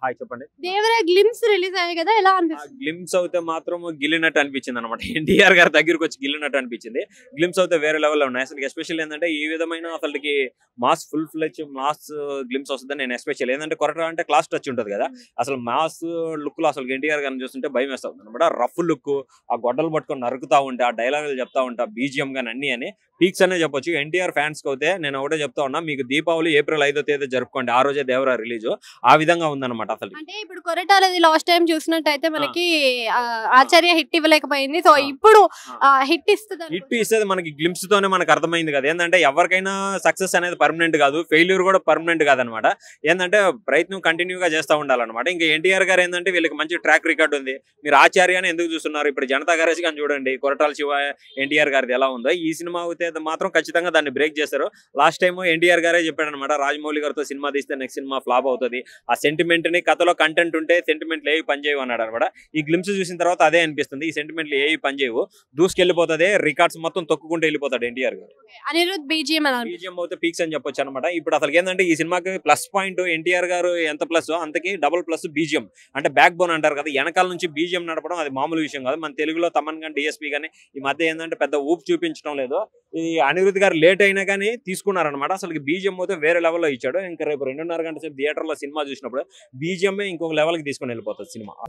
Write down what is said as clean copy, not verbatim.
Hi చెప్పండి. Devara glimpse release అయ్యాయి కదా, ఎలా అనిపిస్తుంది? గ్లిమ్స్ అవుతే మాత్రం గిల్లినట్టు అనిపించింది అనమాట. ఎన్టీఆర్ గారి దగ్గరికి వచ్చి గిల్లినట్టు అనిపించింది. గ్లిమ్స్ అవుతే వేరే లెవెల్లో ఉన్నాయి. అసలు ఎస్పెషల్ ఏంటంటే ఈ విధమైన అసలుకి మాస్ ఫుల్ ఫ్లెచ్ మాస్ గ్లిమ్స్ వస్తుందని నేను ఎస్పెషల్ ఏంటంటే కొరట అంటే క్లాస్ టచ్ ఉంటుంది కదా, అసలు మాస్ లుక్ లో అసలు ఎన్టీఆర్ గారిని చూస్తుంటే భయం వేస్తా ఉంది అనమాట. రఫ్ లుక్, ఆ గొడ్డలు పట్టుకొని నరుకుతా ఉంటే, ఆ డైలాగులు చెప్తా ఉంటా, బీజిఎం గానీ అన్ని అని పీక్స్ అనే చెప్పొచ్చు. ఎన్టీఆర్ ఫ్యాన్స్ కి అయితే నేను ఒకటే చెప్తా ఉన్నా, మీకు దీపావళి ఏప్రిల్ 5వ తేదీ జరుపుకోండి, ఆ రోజే దేవరా రిలీజ్. ఆ విధంగా ఉందన్నమాట. అసలు అంటే ఇప్పుడు కొరటాలది లాస్ట్ టైం చూసినట్టయితే మనకి ఆచార్య హిట్ ఇవ్వలేకపోయింది. సో ఇప్పుడు హిట్ ఇస్తుంది. హిట్ ఇస్తుంది మనకి గ్లిమ్స్ తోనే మనకు అర్థమైంది కదా. ఏంటంటే ఎవరికైనా సక్సెస్ అనేది పర్మనెంట్ కాదు, ఫెయిల్యూర్ కూడా పర్మనెంట్ కాదనమాట. ఏంటంటే ప్రయత్నం కంటిన్యూగా చేస్తూ ఉండాలన్నమాట. ఇంకా ఎన్టీఆర్ గారు ఏంటంటే వీళ్ళకి మంచి ట్రాక్ రికార్డ్ ఉంది. మీరు ఆచార్యాన్ని ఎందుకు చూస్తున్నారు, ఇప్పుడు జనతా గ్యారేజ్ కానీ చూడండి, కొరటాల శివ ఎన్టీఆర్ గారిది ఎలా ఉందో. ఈ సినిమా అయితే మాత్రం ఖచ్చితంగా దాన్ని బ్రేక్ చేస్తారు. లాస్ట్ టైం ఎన్టీఆర్ గారే చెప్పాడు అనమాట, రాజమౌళి గారితో సినిమా తీస్తే నెక్స్ట్ సినిమా ఫ్లాప్ అవుతుంది, ఆ సెంటిమెంట్ ని కథలో కంటెంట్ ఉంటే సెంటిమెంట్లు ఏవి పనిచేయవు అన్నాడు అనమాట. ఈ గ్లిమ్స్ చూసిన తర్వాత అదే అనిపిస్తుంది, ఈ సెంటిమెంట్లు ఏవి పనిచేయవు, దూసుకెళ్లిపోతుంది, రికార్డ్స్ మొత్తం తొక్కుకుంటూ వెళ్ళిపోతాడు ఎన్టీఆర్ గారు. అనిరుద్ బీజిఎం అయితే పీక్స్ అని చెప్పొచ్చు అనమాట. ఇప్పుడు అసలు ఏంటంటే ఈ సినిమాకి ప్లస్ పాయింట్ ఎన్టీఆర్ గారు ఎంత ప్లస్ అంతకి డబుల్ ప్లస్ బీజిఎం. అంటే బ్యాక్ బోన్ అంటారు కదా, వెనకాల నుంచి బీజిఎం నడపడం అది మామూలు విషయం కాదు. మన తెలుగులో తమన్ గాని డిఎస్పీ గానీ ఈ మధ్య ఏంటంటే పెద్ద ఊపు చూపించడం లేదు. ఈ అనిరుద్ గారు లేట్ అయినా కానీ తీసుకున్నారనమాట. అసలు బీజిఎం అయితే వేరే లెవెల్లో ఇచ్చాడు. ఇంకా రేపు 2.5 గంటల సేపు థియేటర్ లో సినిమా చూసినప్పుడు బీజిఎం ఇంకొక లెవెల్ కి తీసుకొని వెళ్ళిపోతుంది సినిమా.